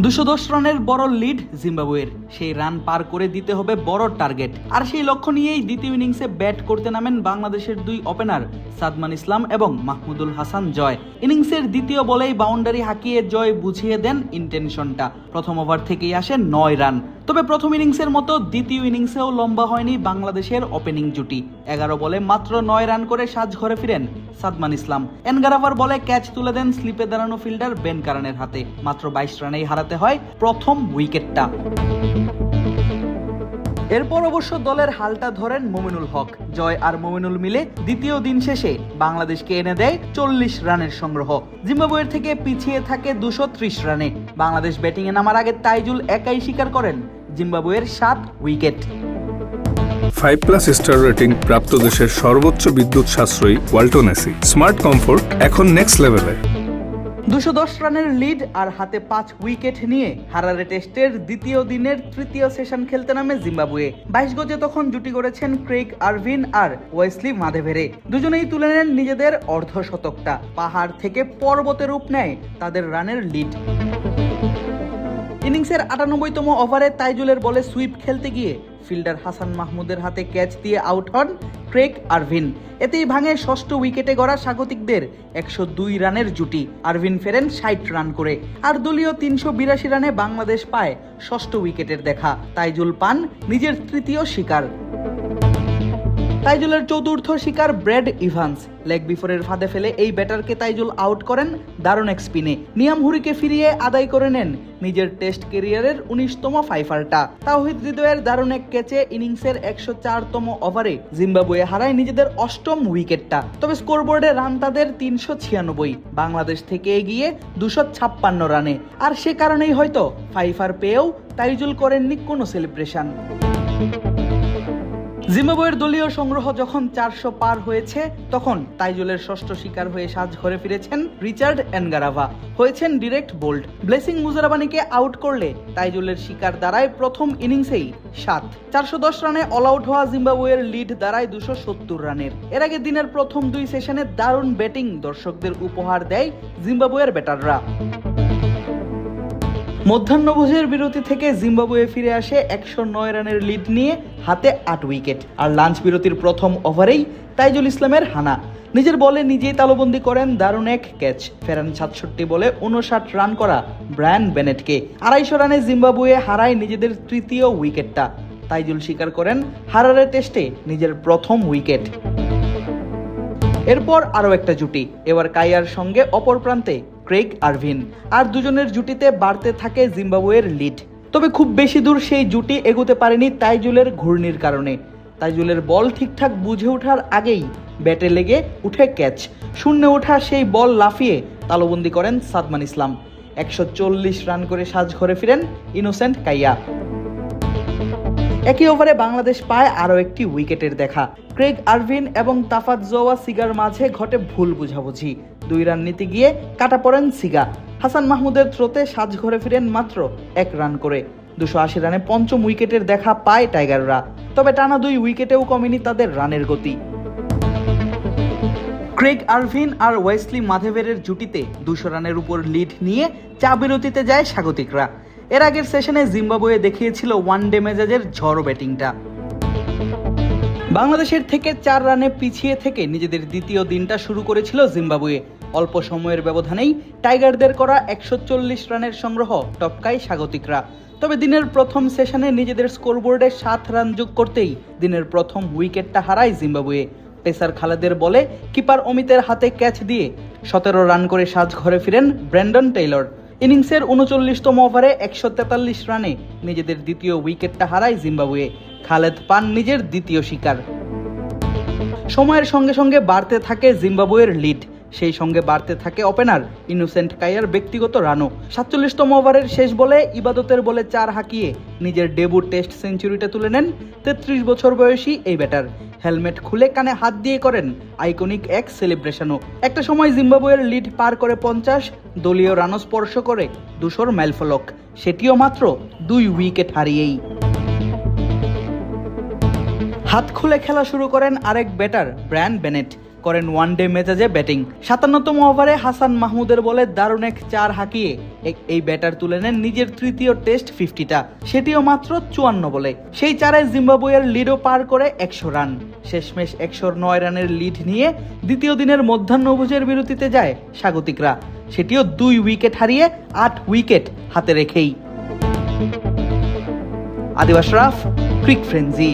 210 রানের বড় লিড জিম্বাবুয়ের, সেই রান পার করে দিতে হবে বড় টার্গেট। আর সেই লক্ষ্য নিয়েই দ্বিতীয় ইনিংসে ব্যাট করতে নামেন বাংলাদেশের দুই ওপেনার সাদমান ইসলাম এবং মাহমুদুল হাসান জয়। ইনিংসের দ্বিতীয় বলেই বাউন্ডারি হাঁকিয়ে জয় বুঝিয়ে দেন ইন্টেনশনটা। প্রথম ওভার থেকেই আসে 9 রান। তবে প্রথম ইনিংসের মতো দ্বিতীয় ইনিংসেও লম্বা হয়নি বাংলাদেশের ওপেনিং জুটি। 11 বলে মাত্র 9 রান করে সাজ ঘরে ফিরেন সাদমান ইসলাম। এনগারাভার বলে ক্যাচ তুলে দেন স্লিপে দাঁড়ানো ফিল্ডার বেন কারানের হাতে। মাত্র 22 রানেই হারাতে হয় প্রথম উইকেটটা। এরপর অবশ্য দলের হালটা ধরেন মমিনুল হক। জয় আর মমিনুল মিলে দ্বিতীয় দিন শেষে বাংলাদেশকে এনে দেয় 40 রানের সংগ্রহ। জিম্বাবুয়ের থেকে পিছিয়ে থাকে 230 রানে। বাংলাদেশ ব্যাটিংয়ে নামার আগে তাইজুল একাই স্বীকার করেন জিম্বাবুয়ের 7 উইকেট। 5+ স্টার রেটিং প্রাপ্ত দেশের সর্বোচ্চ বিদ্যুৎ সাশ্রয়ী ওয়ালটন এসি। স্মার্ট কমফোর্ট এখন নেক্সট লেভেলে। 210 রানের লিড আর হাতে 5 উইকেট নিয়ে হারারে টেস্টের দ্বিতীয় দিনের তৃতীয় সেশন খেলতে নামে জিম্বাবুয়ে। 22 গজে তখন জুটি গড়েছেন ক্রেইগ আরভিন আর ওয়েসলি মাধেভেরে। দুজনেই তুলে নেন নিজেদের অর্ধশতকটা। পাহাড় থেকে পর্বতে রূপ নেয় তাদের রানের লিড। ইনিংসের 98তম ওভারে তাইজুলের বলে সুইপ খেলতে গিয়ে ফিল্ডার হাসান মাহমুদের হাতে ক্যাচ দিয়ে আউট হন ক্রেইগ আরভিন। এতেই ভাঙে ষষ্ঠ উইকেটে গড়া স্বাগতিকদের 102 রানের জুটি। আরভিন ফেরেন 60 রান করে। আর দলীয় 382 রানে বাংলাদেশ পায় ষষ্ঠ উইকেটের দেখা। তাইজুল পান নিজের তৃতীয় শিকার। তাইজুলের চতুর্থ শিকার ব্র্যাড ইভান্স। লেগ বিফোরের ফাঁদে ফেলে এই ব্যাটারকে তাইজুল আউট করেন দারুণ এক স্পিনে। নিয়াম হুরিকে ফিরিয়ে আদায় করে নেন নিজের টেস্ট ক্যারিয়ারের 19তম ফাইফারটা। তাওহিদ হৃদয়ের দারুণ এক ক্যাচে ইনিংসের 104তম ওভারে জিম্বাবুয়ে হারায় নিজেদের 8ম উইকেটটা। তবে স্কোরবোর্ডে রান তাদের 396, বাংলাদেশ থেকে এগিয়ে 256 রানে। আর সে কারণেই হয়তো ফাইফার পেয়েও তাইজুল করেননি কোনো সেলিব্রেশন। জিম্বাবুয়ের দলীয় সংগ্রহ যখন 400 পার হয়েছে, তখন তাইজুলের ষষ্ঠ শিকার হয়ে সাজ ঘরে ফিরেছেন রিচার্ড এনগারাভা। হয়েছেন ডিরেক্ট বোল্ড। ব্লেসিং মুজারাবানিকে আউট করলে তাইজুলের শিকার দাঁড়ায় প্রথম ইনিংসেই 7। 410 রানে অল আউট হওয়া জিম্বাবুয়ের লিড দাঁড়ায় 270 রানের। এর আগে দিনের প্রথম 2 সেশনে দারুণ ব্যাটিং দর্শকদের উপহার দেয় জিম্বাবুয়ের ব্যাটাররা। মধ্যাহ্নভোজের বিরতি থেকে জিম্বাবুয়ে ফিরে আসে 109 রানের লিড নিয়ে হাতে 8 উইকেট। আর লাঞ্চ বিরতির প্রথম ওভারেই তাইজুল ইসলামের হানা। নিজের বলে নিজেই তালুবন্দি করেন দারুণ এক ক্যাচ। ফেরান 67 বলে 59 রান করা ব্রায়ান বেনেটকে। 250 রানে জিম্বাবুয়ে হারায় নিজেদের তৃতীয় উইকেটটা। তাইজুল স্বীকার করেন হারারে টেস্টে নিজের প্রথম উইকেট। এরপর আরও একটা জুটি, এবার কাইয়ার সঙ্গে অপর প্রান্তে ক্রেইগ আরভিন। আর দুজনের জুটিতে বাড়তে থাকে জিম্বাবুয়ের লিড। তবে খুব বেশি দূর সেই জুটি এগোতে পারেনি তাইজুলের ঘূর্ণির কারণে। তাইজুলের বল ঠিকঠাক বুঝে ওঠার আগেই ব্যাটে লেগে উঠে ক্যাচ। শূন্যে ওঠা সেই বল লাফিয়ে তালুবন্দি করেন সাদমান ইসলাম। 140 রান করে সাজ ঘরে ফিরেন ইনোসেন্ট কাইয়া। একই ওভারে বাংলাদেশ পায় আরও একটি উইকেটের দেখা। ক্রেইগ আরভিন এবং তাফাতজোয়া সিগার মাঝে ঘটে ভুল বুঝাবুঝি। 2 রান নিতে গিয়ে কাটা পড়েন সিগা। হাসান মাহমুদের থ্রোতে সাজ ঘরে ফিরেন মাত্র 1 রান করে। 280 রানে পঞ্চম উইকেটের দেখা পায় টাইগাররা। তবে টানা 2 উইকেটেও কমেনি তাদের রানের গতি। ক্রেইগ আরভিন আর ওয়েসলি মাধেভেরের জুটিতে 200 রানের উপর লিড নিয়ে চা বিরতিতে যায় স্বাগতিকরা। এর আগের সেশনে জিম্বাবুয়ে দেখিয়েছিল ওয়ানডে মেজাজের ঝড়ো ব্যাটিংটা। বাংলাদেশের থেকে 4 রানে পিছিয়ে থেকে নিজেদের দ্বিতীয় দিনটা শুরু করেছিল জিম্বাবুয়ে। অল্প সময়ের ব্যবধানেই টাইগারদের করা 140 রানের সংগ্রহ টপকায় স্বাগতিকরা। তবে দিনের প্রথম সেশনে নিজেদের স্কোরবোর্ডে 7 রান যোগ করতেই দিনের প্রথম উইকেটটা হারায় জিম্বাবুয়ে। পেসার খালেদের বলে কিপার অমিতের হাতে ক্যাচ দিয়ে 17 রান করে সাজ ঘরে ফিরেন ব্র্যান্ডন টেইলর। ইনিংসের 39তম ওভারে 143 রানে নিজেদের দ্বিতীয় উইকেটটা হারায় জিম্বাবুয়ে। খালেদ পান নিজের দ্বিতীয় শিকার। সময়ের সঙ্গে সঙ্গে বাড়তে থাকে জিম্বাবুয়ের লিড। সেই সঙ্গে বাড়তে থাকে ওপেনার ইনোসেন্ট কাইয়ার ব্যক্তিগত রানও। 47তম ওভারের শেষ বলে ইবাদতের বলে 4 হাঁকিয়ে নিজের ডেবুট টেস্ট সেঞ্চুরিটা তুলে নেন 33 বছর বয়সী এই ব্যাটার। হেলমেট খুলে কানে হাত দিয়ে করেন আইকনিক এক সেলিব্রেশনও। একটা সময় জিম্বাবুয়ের লিড পার করে 50, দলীয় রানও স্পর্শ করে 200 মাইলফলক, সেটিও মাত্র 2 উইকেট হারিয়েই। হাত খুলে খেলা শুরু করেন আরেক ব্যাটার ব্রায়ান বেনেট। করেন ওয়ানডে মেজাজে ব্যাটিং। 57তম ওভারে হাসান মাহমুদের বলে দারুণ এক 4 হাঁকিয়ে এই ব্যাটার তুলে নেন নিজের তৃতীয় টেস্ট 50টা, সেটিও মাত্র 54 বলে। সেই 4-এ জিম্বাবুয়ের লিডও পার করে 100 রান। শেষমেশ 109 রানের লিড নিয়ে দ্বিতীয় দিনের মধ্যাহ্নভোজের বিরতিতে যায় স্বাগতিকরা, সেটিও 2 উইকেট হারিয়ে 8 উইকেট হাতে রেখেই। আদিব আশরাফ, ক্রিক ফ্রেঞ্জি।